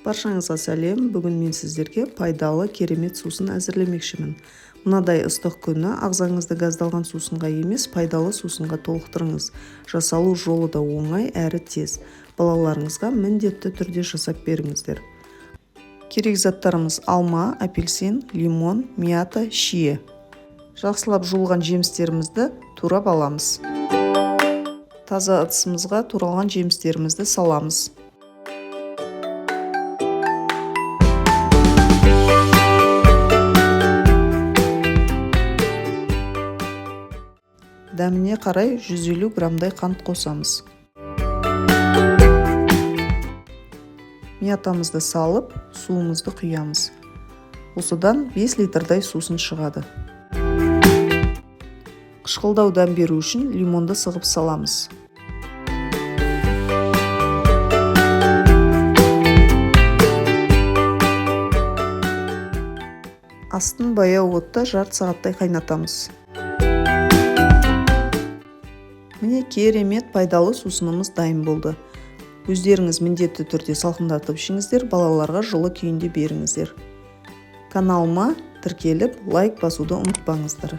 Баршаңызға сәлем. Бүгін мен сіздерге пайдалы керемет сусын әзірлемекшімін. Мынадай ыстық күні ағзаңызды газдалған сусынға емес, пайдалы сусынға толықтырыңыз. Жасалу жолы да оңай әрі тез. Балаларыңызға міндетті түрде жасап беріңіздер. Керек заттарымыз: алма, апельсин, лимон, мята, шие. Жақсылап жуылған жемістерімізді турап аламыз. Таза ыдысымызға туралған жемістерімізді саламыз. Дәміне қарай 150 граммдай қант қосамыз. Мятамызды салып, суымызды құямыз. Осыдан 5 литрдай сусын шығады. Қышқылдау дәм беру үшін лимонды сығып саламыз. Астын баяу отта жарты сағаттай қайнатамыз. Міне керемет пайдалы сусынымыз дайын болды. Өздеріңіз міндетті түрде салқындатып ішіңіздер, балаларға жылы күйінде беріңіздер. Каналыма тіркеліп, лайк басуды ұмытпаңыздар.